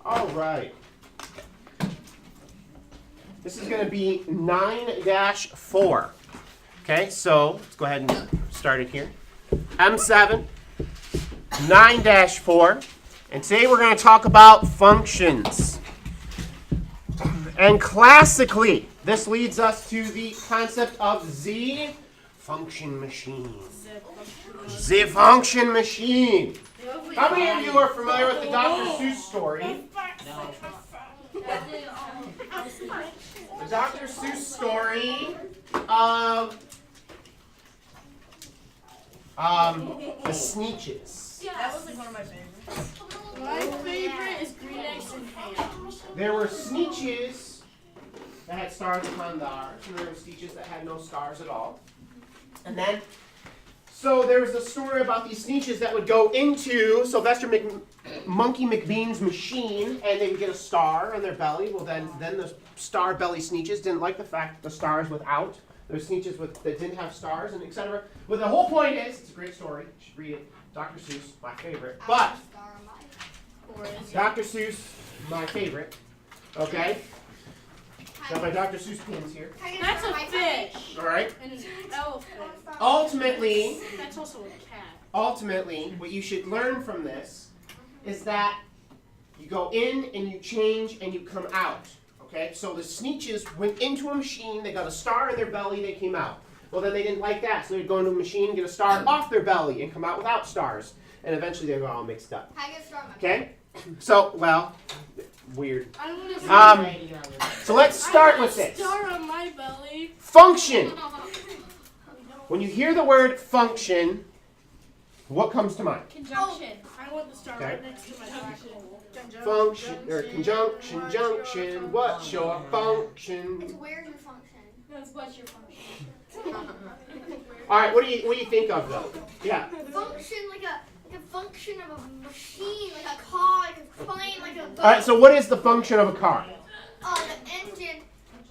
All right. This is going to be 9-4. Okay, so let's go ahead and start it here. M7, 9-4. And today we're going to talk about functions. And classically, this leads us to the concept of the function machine. The function machine. How many of you are familiar with the Dr. Seuss story? The Dr. Seuss story of the Sneetches. That was like one of my favorites. My favorite is green eggs and ham. There were Sneetches that had stars upon theirs, and there were Sneetches that had no stars at all. And then, so there was a story about these Sneetches that would go into Sylvester Monkey McBean's machine, and they would get a star on their belly. Well, then the star belly Sneetches didn't like the fact that the stars without. There's Sneetches that didn't have stars, and etc. But the whole point is, it's a great story. You should read it. Dr. Seuss, my favorite. But Dr. Seuss, my favorite. Okay? Got my Dr. Seuss pins here. That's a fish. All right. And an elephant. Ultimately, That's also a cat. Ultimately, what you should learn from this is that you go in and you change and you come out. Okay? So the Sneetches went into a machine, they got a star in their belly, they came out. Well, then they didn't like that, so they'd go into a machine, get a star off their belly, and come out without stars. And eventually they were all mixed up. Okay? So, well, weird. I want to So let's start with this. Star on my belly. Function. When you hear the word function, what comes to mind? Conjunction. I want the star Okay. right next to my function. Function, or conjunction, junction, what's your function? It's where's your function? No, it's what's your function. All right, what do you think of though? Yeah. Function like a function of a machine, like a car, like a plane, like a boat. All right, so what is the function of a car? The engine,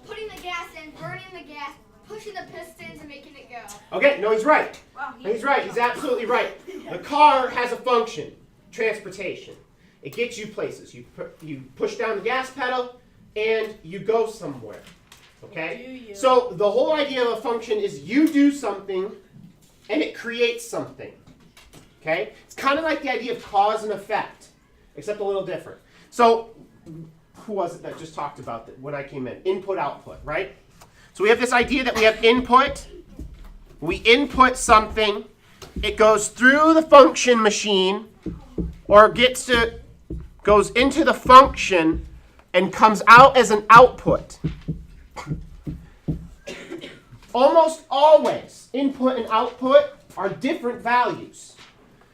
putting the gas in, burning the gas, pushing the pistons and making it go. Okay, no, he's right. He's right. He's absolutely right. The car has a function, transportation. It gets you places. You push down the gas pedal, and you go somewhere. Okay? So the whole idea of a function is you do something, and it creates something. Okay? It's kind of like the idea of cause and effect, except a little different. So who was it that just talked about that when I came in? Input, output, right? So we have this idea that we have input. We input something. It goes through the function machine, or goes into the function and comes out as an output. Almost always, input and output are different values.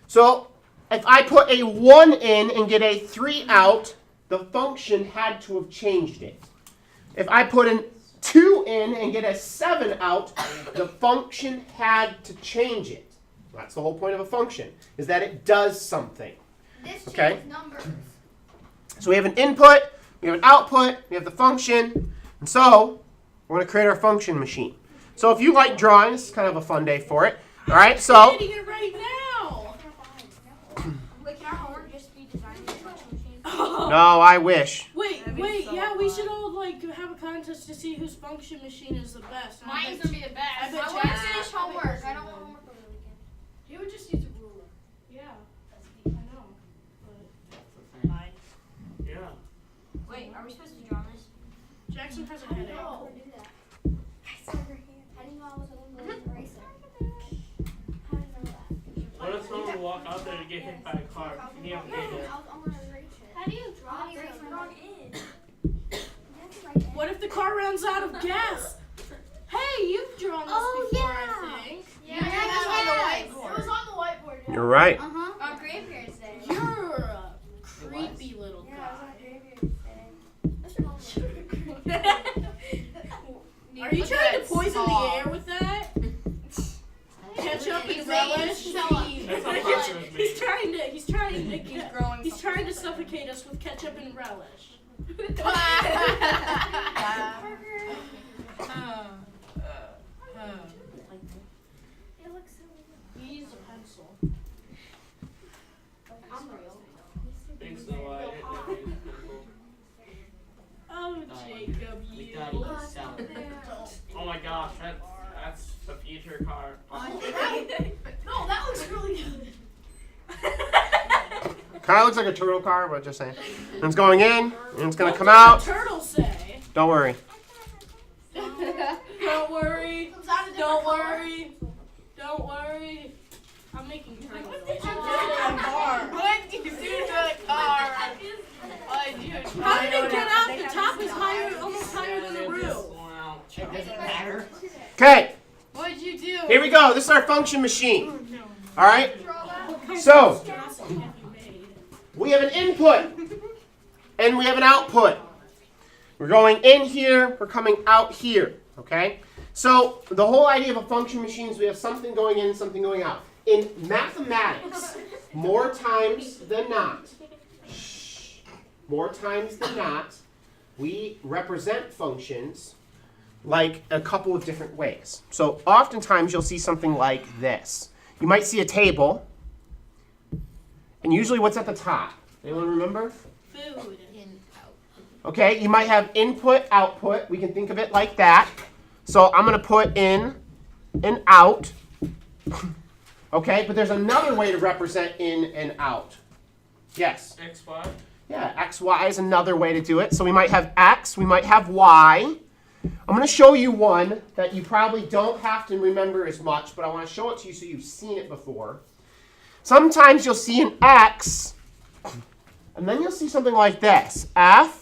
So if I put a 1 in and get a 3 out, the function had to have changed it. If I put a 2 in and get a 7 out, the function had to change it. That's the whole point of a function, is that it does something. This Okay. changes numbers. So we have an input, we have an output, we have the function, and so we're going to create our function machine. So if you like drawing, this is kind of a fun day for it. All right, so. I'm creating it right now. Wait, can our homework just be designing a function machine? No, I wish. Wait, yeah, we should all have a contest to see whose function machine is the best. And Mine's gonna be the best. I bet I want to Jack's- finish homework. I don't want homework over the weekend. He would just use a ruler. Yeah, I know. Mine. Yeah. Wait, are we supposed to draw this? Jackson has a headache. No. Do that. I saw her hand. I didn't know I was a little eraser. How did you know that? What if someone walk out there to get hit by a car? And you have to get hit? I'm gonna erase it. How do you draw the wrong end? What if the car runs out of gas? Hey, you've drawn this before, I think. Yeah, it was on the whiteboard. It was on the whiteboard. Yeah. You're right. Uh-huh. On grandparents' day. You're a creepy little Yeah, it was guy. on grandparents' day. Are you trying to poison the air with that? Ketchup and relish? That's not popular with me. He's trying to suffocate us with ketchup and relish. It looks so good. He's a pencil. I'm real. Thanks to why I hit that miniature car. No, that looks really good. Kind of looks like a turtle car, but just saying. And it's going in, and it's going to come out. What does the turtle say? Don't worry. Don't worry. Don't worry. Don't worry. I'm making turtle. What did you do noises. to the car? What did you do to the car? What did you do? How did it get out? The top is higher, almost higher than the roof. It doesn't matter. Okay, What did you do? here we go. This is our function machine. No. All right? So, we have an input, and we have an output. We're going in here, we're coming out here, okay? So, the whole idea of a function machine is we have something going in, something going out. In mathematics, more times than not, we represent functions like a couple of different ways. So, oftentimes you'll see something like this. You might see a table, and usually what's at the top? Anyone remember? Food. Okay, you might have input, output. We can think of it like that. So I'm going to put in and out. Okay, but there's another way to represent in and out. Yes? X, Y? Yeah, x, y is another way to do it. So we might have x, we might have y. I'm going to show you one that you probably don't have to remember as much, but I want to show it to you so you've seen it before. Sometimes you'll see an x, and then you'll see something like this. F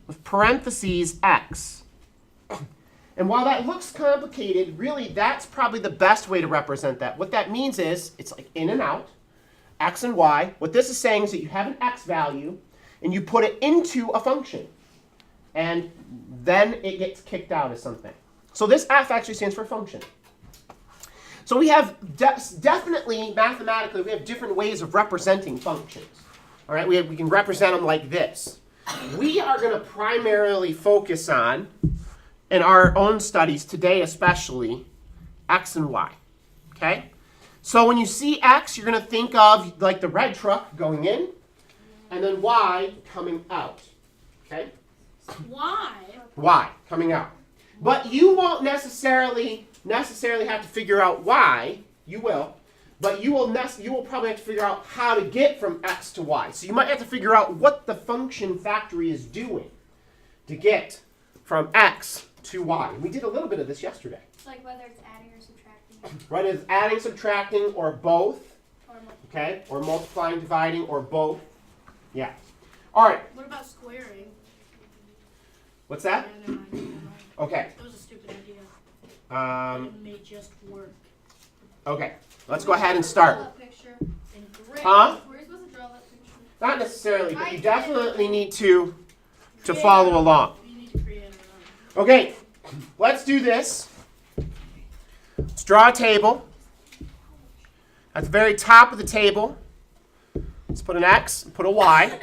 with parentheses x. And while that looks complicated, really that's probably the best way to represent that. What that means is it's like in and out, x and y. What this is saying is that you have an x value, and you put it into a function. And then it gets kicked out as something. So this f actually stands for function. So we have definitely, mathematically, we have different ways of representing functions. All right, we can represent them like this. We are going to primarily focus on, in our own studies today especially, x and y. Okay? So when you see x, you're going to think of like the red truck going in, and then y coming out. Okay? Why? Y coming out. But you won't necessarily have to figure out why. You will. But you will probably have to figure out how to get from x to y. So you might have to figure out what the function factory is doing to get from x to y. We did a little bit of this yesterday. It's like whether it's adding or subtracting. Right? It's adding, subtracting, or both. Or multiplying. Okay? Or multiplying, dividing, or both. Yeah. All right. What about squaring? What's that? Yeah, never mind. Okay. That was a stupid idea. It may just work. Okay. Let's go ahead and start. Draw that picture. Huh? Were you supposed to draw that picture? Not necessarily, but you definitely need to follow along. You need to create it. Okay, let's do this. Let's draw a table. At the very top of the table, let's put an X and put a Y.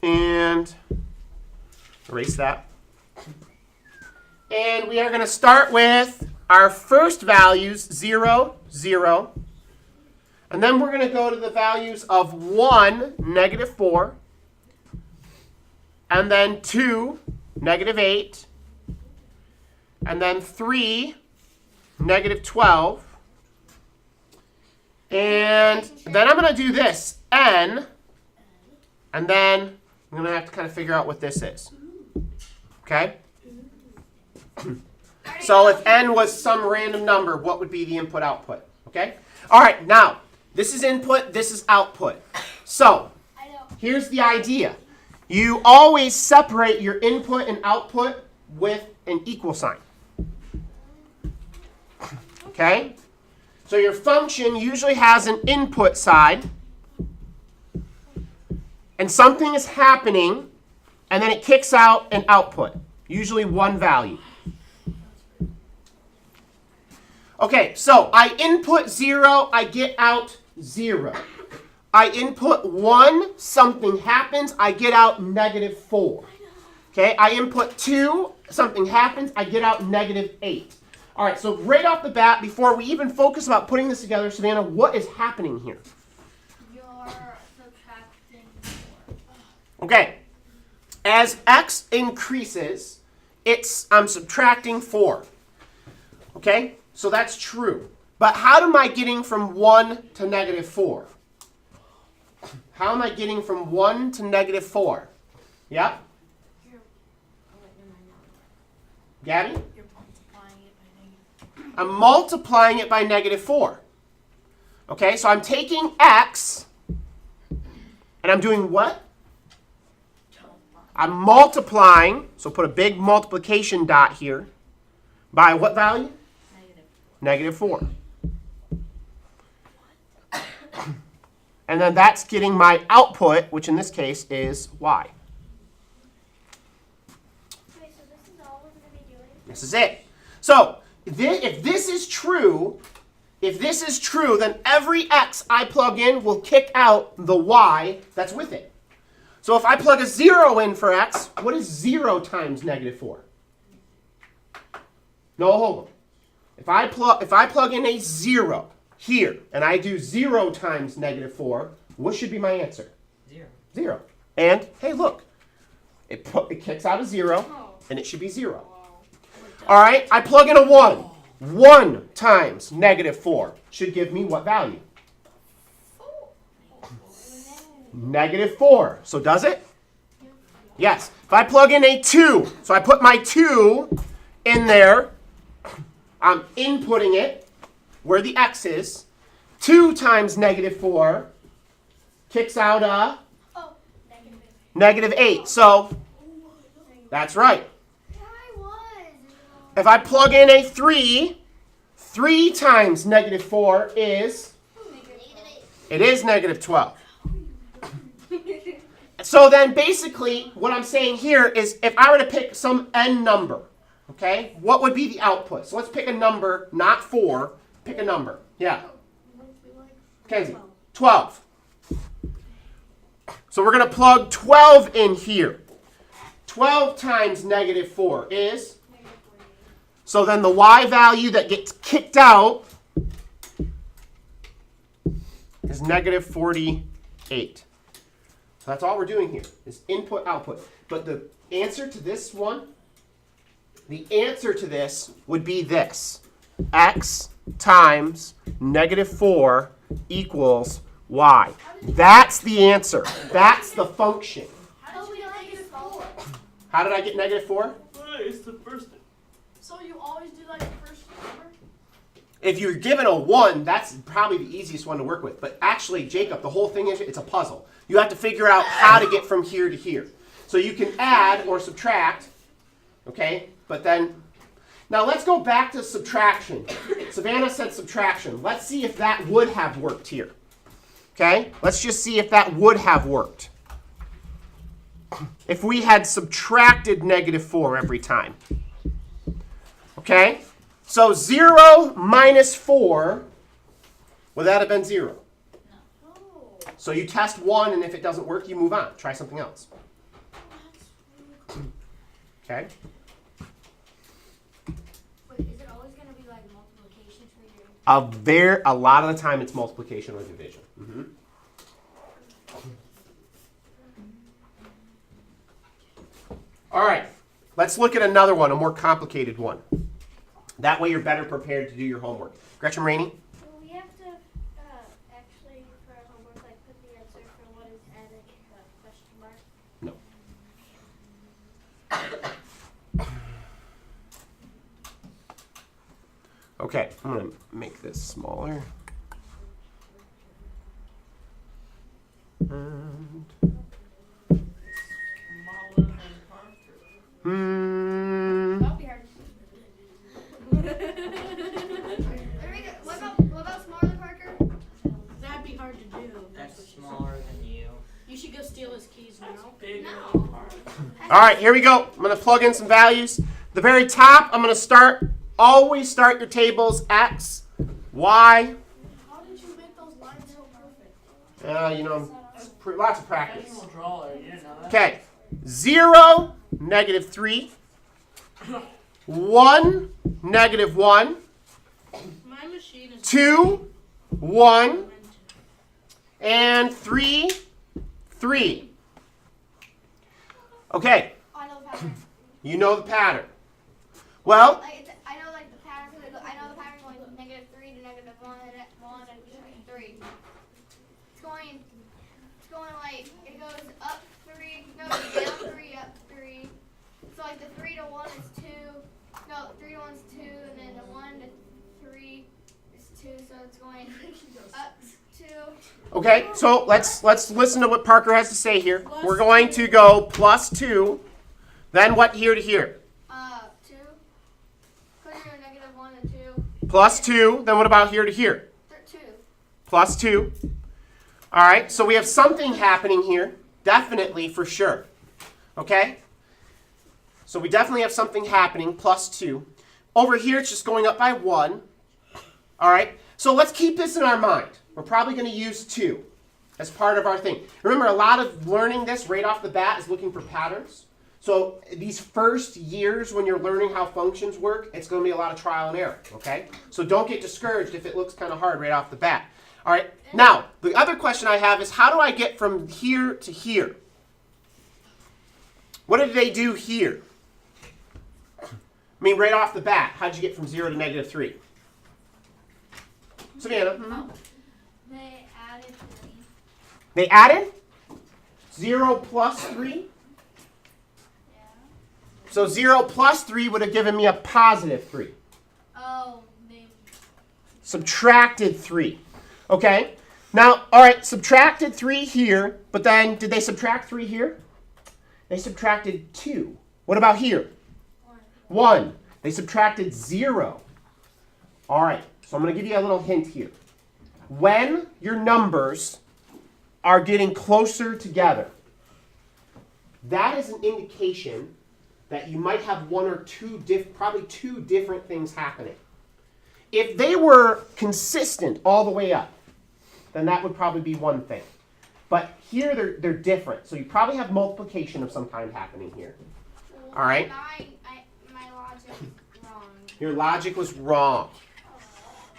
And erase that. And we are going to start with our first values, 0, 0. And then we're going to go to the values of 1, -4. And then 2, -8. And then 3, -12. And then I'm going to do this, n. And then I'm going to have to kind of figure out what this is. Okay? So if n was some random number, what would be the input-output? Okay? All right, now, this is input, this is output. So, here's the idea. You always separate your input and output with an equal sign. Okay? So your function usually has an input side, and something is happening, and then it kicks out an output, usually one value. Okay, so I input 0, I get out 0. I input 1, something happens, I get out -4. Okay, I input 2, something happens, I get out -8. All right, so right off the bat, before we even focus about putting this together, Savannah, what is happening here? You're subtracting 4. Okay, as x increases, I'm subtracting 4. Okay? So that's true. But how am I getting from 1 to negative 4? How am I getting from 1 to negative 4? Yep. Gabby? You're multiplying it by negative. I'm multiplying it by negative 4. Okay, so I'm taking x, and I'm doing what? I'm multiplying, so put a big multiplication dot here, by what value? Negative 4. And then that's getting my output, which in this case is y. Wait, so this is all we're going to be doing? This is it. So if this is true, then every x I plug in will kick out the y that's with it. So if I plug a 0 in for x, what is 0 times negative 4? No, hold on. If I plug in a 0 here, and I do 0 times negative 4, what should be my answer? 0. 0. And, hey, look. It kicks out a 0, and it should be 0. All right, I plug in a 1. 1 times negative 4 should give me what value? Negative 4. So does it? Yes. If I plug in a 2, so I put my 2 in there, I'm inputting it where the x is. 2 times negative 4 kicks out a negative 8. So that's right. If I plug in a 3, 3 times negative 4 is? It is negative 12. So then basically what I'm saying here is if I were to pick some n number, okay, what would be the output? So let's pick a number, not 4. Pick a number. Yeah. Kenzie. 12. So we're going to plug 12 in here. 12 times negative 4 is? So then the y value that gets kicked out is negative 48. So that's all we're doing here is input, output. But the answer to this one, the answer to this would be this. X times negative 4 equals y. That's the answer. That's the function. How did we get negative 4? How did I get negative 4? It's the first. So you always do like the first number? If you're given a 1, that's probably the easiest one to work with. But actually, Jacob, the whole thing is it's a puzzle. You have to figure out how to get from here to here. So you can add or subtract, okay? But then, now let's go back to subtraction. Savannah said subtraction. Let's see if that would have worked here. Okay? Let's just see if that would have worked. If we had subtracted negative 4 every time. Okay? So 0 minus 4, would that have been 0? No. So you test 1, and if it doesn't work, you move on. Try something else. Okay? Wait, is it always going to be like multiplication for your... A lot of the time, it's multiplication or division. Mm-hmm. All right. Let's look at another one, a more complicated one. That way you're better prepared to do your homework. Gretchen Rainey? Well, we have to actually, for our homework, like put the answer for what is n and question mark. No. Okay, I'm going to make this smaller. And That'll be hard. What about smaller than Parker? That'd be hard to do. That's smaller than you. You should go steal his keys now. Big. No. all right, here we go. I'm going to plug in some values. The very top, I'm going to always start your tables x, y. How did you make those lines so perfect? You know, lots of practice. Professional drawer, you didn't know that? Okay, 0, negative 3, 1, negative 1, My machine is 2, 1, and 3, 3. Okay, Oh, I know the pattern. you know the pattern. Well, I know like the pattern because I know like, it goes up 3, no, down 3, up 3. So, like, the 3 to 1 is 2. No, 3 to 1 is 2, and then the 1 to 3 is 2, so it's going up 2. Okay, so let's listen to what Parker has to say here. We're going to go plus 2. Then what here to here? 2. Put your negative 1 and 2. Plus 2. Then what about here to here? 2. Plus 2. All right, so we have something happening here. Definitely, for sure. Okay? So we definitely have something happening, plus 2. Over here, it's just going up by 1. All right? So let's keep this in our mind. We're probably going to use 2 as part of our thing. Remember, a lot of learning this right off the bat is looking for patterns. So these first years when you're learning how functions work, it's going to be a lot of trial and error, okay? So don't get discouraged if it looks kind of hard right off the bat. All right? Now, the other question I have is, how do I get from here to here? What did they do here? I mean, right off the bat, how did you get from 0 to negative 3? Savannah? They added 3. They added? 0 plus 3? Yeah. So 0 plus 3 would have given me a positive 3. Oh, they... Subtracted 3. Okay? Now, all right, subtracted 3 here, but then did they subtract 3 here? They subtracted 2. What about here? 1. They subtracted 0. All right, so I'm going to give you a little hint here. When your numbers are getting closer together, that is an indication that you might have one or two, probably two different things happening. If they were consistent all the way up, then that would probably be one thing. But here they're different, so you probably have multiplication of some kind happening here. All right? My logic was wrong. Your logic was wrong.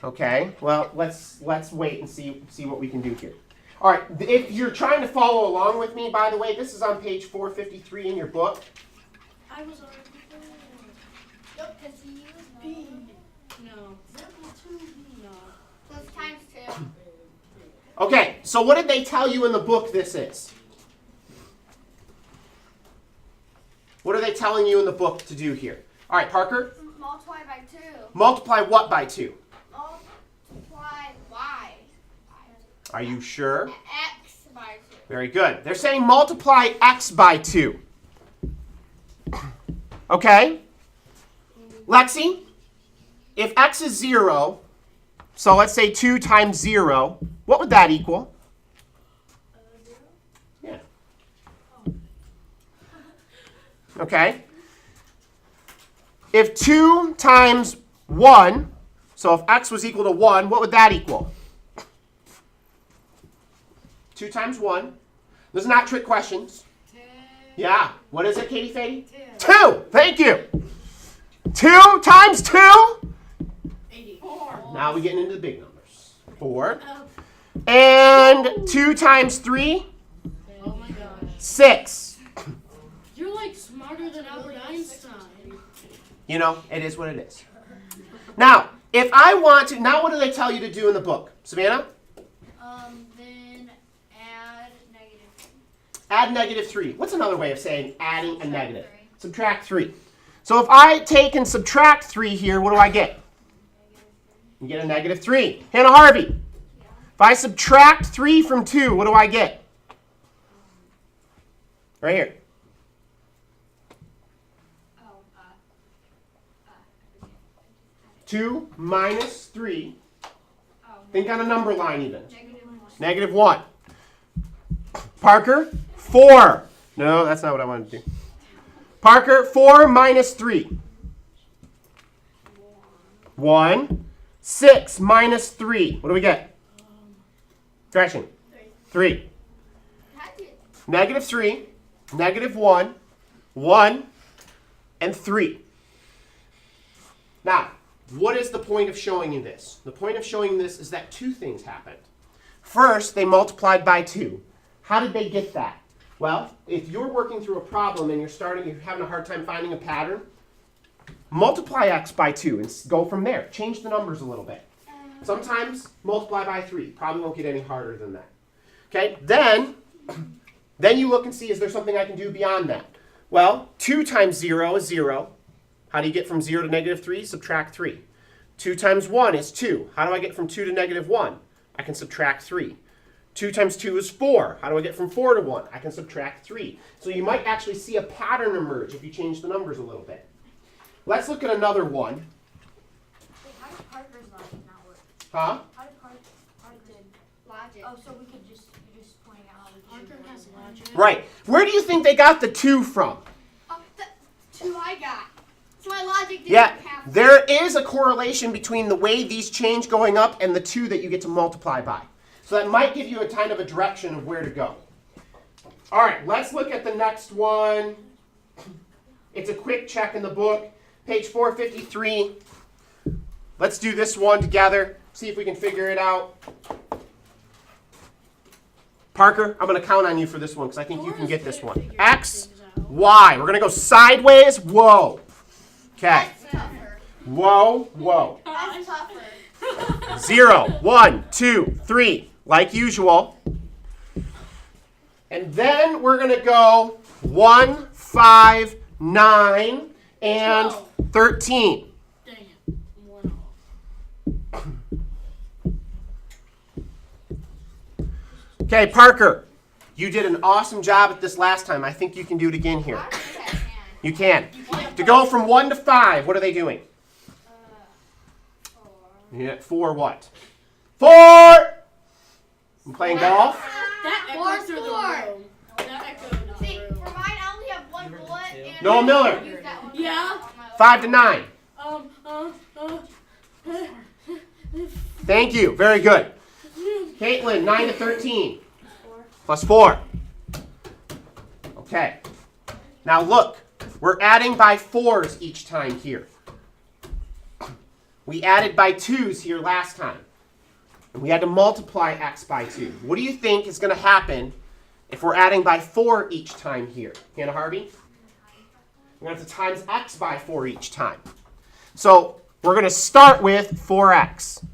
Okay, well, let's wait and see what we can do here. All right, if you're trying to follow along with me, by the way, this is on page 453 in your book. I was already there. Nope, because he used B. No. Example 2B. No. So it's times 2. Okay, so what did they tell you in the book this is? What are they telling you in the book to do here? All right, Parker? Multiply by 2. Multiply what by 2? Multiply y. Are you sure? X by 2. Very good. They're saying multiply x by 2. Okay? Lexi, if x is 0, so let's say 2 times 0, what would that equal? 0? Yeah. Okay? If 2 times 1, so if x was equal to 1, what would that equal? 2 times 1. Those are not trick questions. 10. Yeah. What is it, Katie Fady? 10. 2. Thank you. 2 times 2? 84. Now we're getting into the big numbers. 4. And 2 times 3? Oh my gosh. 6. You're like smarter than Albert Einstein. You know, it is what it is. Now, if I want to, now what do they tell you to do in the book? Savannah? Then add negative. Add negative 3. What's another way of saying adding a negative? Subtract 3. So if I take and subtract 3 here, what do I get? You get a negative 3. Hannah Harvey. If I subtract 3 from 2, what do I get? Right here. 2 minus 3. Think on a number line even. Negative 1. Parker, 4. No, that's not what I wanted to do. Parker, 4 minus 3. 1. 6 minus 3. What do we get? Gretchen. 3. Negative 3. Negative 1. 1. And 3. Now, what is the point of showing you this? The point of showing this is that two things happened. First, they multiplied by 2. How did they get that? Well, if you're working through a problem and you're having a hard time finding a pattern, multiply x by 2 and go from there. Change the numbers a little bit. Sometimes multiply by 3. Probably won't get any harder than that. Okay, then Then you look and see, is there something I can do beyond that? Well, 2 times 0 is 0. How do you get from 0 to negative 3? Subtract 3. 2 times 1 is 2. How do I get from 2 to negative 1? I can subtract 3. 2 times 2 is 4. How do I get from 4 to 1? I can subtract 3. So you might actually see a pattern emerge if you change the numbers a little bit. Let's look at another one. Wait, how did Parker's logic not work? Huh? How did Parker did Logic. Oh, so we could just you're just pointing out how we Parker has logic. Right. Where do you think they got the 2 from? The 2 I got. So my logic didn't Yeah, have there is a correlation between the way these change going up and the 2 that you get to multiply by. So that might give you a kind of a direction of where to go. All right, let's look at the next one. It's a quick check in the book. Page 453. Let's do this one together. See if we can figure it out. Parker, I'm going to count on you for this one because I think you can get this one. X, Y. We're going to go sideways. Whoa. Okay. That's tougher. Whoa, whoa. That's tougher. 0, 1, 2, 3, like usual. And then we're going to go 1, 5, 9, and 12. 13. Dang it. 1 off. Okay, Parker, you did an awesome job at this last time. I think you can do it again here. I don't think I can. You can. To go from 1 to 5, what are they doing? 4. Yeah, 4 what? 4! I'm playing golf? That echoed through the 4. room. That echoed in the See, room. for mine, I only have 1 bullet. And Noah Miller. I used that one Yeah. on my 5 to 9. Thank you. Very good. Caitlin, 9 to 13. Plus 4. Okay. Now look, we're adding by 4s each time here. We added by 2s here last time. And we had to multiply x by 2. What do you think is going to happen if we're adding by 4 each time here? Hannah Harvey? We're going to have to times x by 4 each time. So we're going to start with 4x.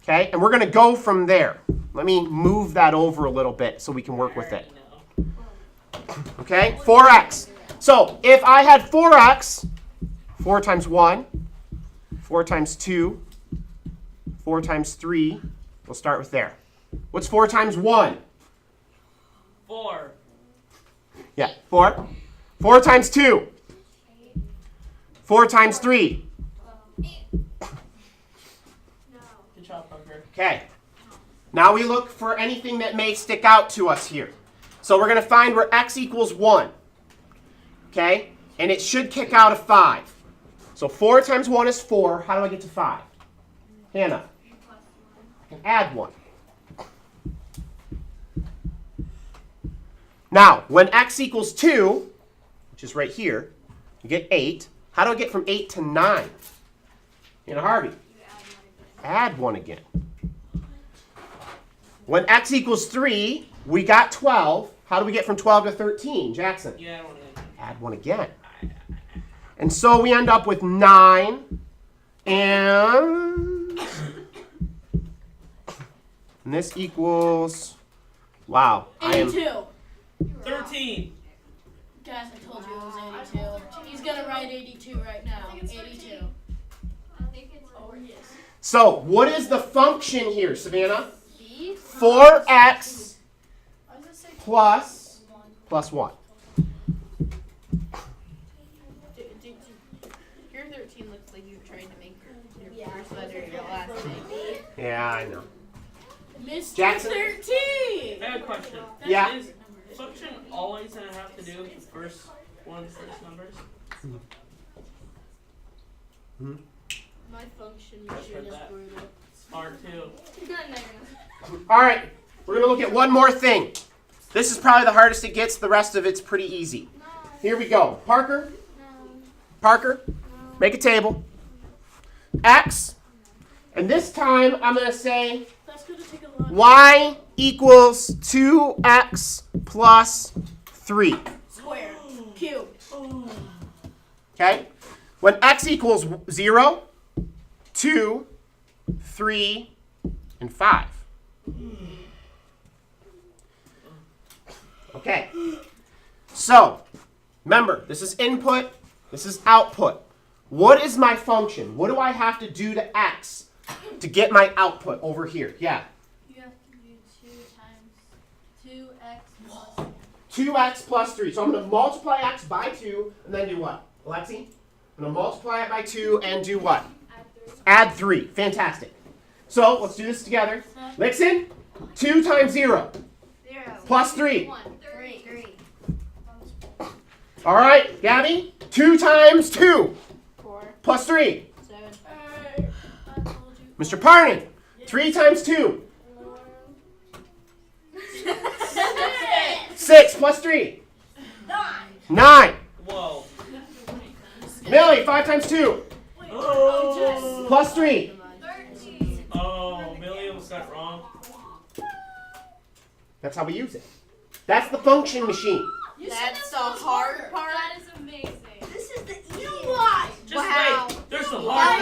Okay? And we're going to go from there. Let me move that over a little bit so we can work with it. Okay? 4x. So if I had 4x, 4 times 1, 4 times 2, 4 times 3, we'll start with there. What's 4 times 1? 4. Yeah, 4. 4 times 2. 4 times 3. Good job, Parker. Okay. Now we look for anything that may stick out to us here. So we're going to find where x equals 1. Okay? And it should kick out a 5. So 4 times 1 is 4. How do I get to 5? Hannah. I can add 1. Now, when x equals 2, which is right here, you get 8. How do I get from 8 to 9? Hannah Harvey. Add 1 again. When x equals 3, we got 12. How do we get from 12 to 13? Jackson. Yeah, I want to. Add 1 again. And so we end up with 9 and this equals, wow. 82. 13. Guys, I told you it was 82. He's gonna write 82 right now. 82. I think it's Oh, yes. So what is the function here, Savannah? B? 4x I was gonna say plus 1. Your 13 looks like you're trying to make your first letter your last name. Yeah, I know. Mr. Jackson? 13. I have a question. Yeah. Is function always going to have to do with the first numbers? My function I've machine heard is that. brutal. Smart too. All right, we're going to look at one more thing. This is probably the hardest it gets. The rest of it's pretty easy. Here we go. Parker, make a table. X, and this time I'm going to say That's gonna take a lot. y equals 2x plus 3. Square. Cube. Okay? When x equals 0, 2, 3, and 5. Okay. So, remember, this is input, this is output. What is my function? What do I have to do to x to get my output over here? Yeah. You have to do 2 times 2x plus 2x plus 3. So I'm going to multiply x by 2 and then do what? Alexi? I'm going to multiply it by 2 and do what? Add 3. Fantastic. So let's do this together. Listen. 2 times 0. 0. Plus 3. 1. 3. All right, Gabby. 2 times 2. 4. Plus 3. 7. I told you. Mr. Parnan. 3 times 2. 6 plus 3. 9. Whoa. Millie, 5 times 2. Oh. Plus 3. 13. Oh, Millie almost got it wrong. That's how we use it. That's the function machine. That's the hard part. That is amazing. This is the easy. Why? Just Wow. wait. There's the hard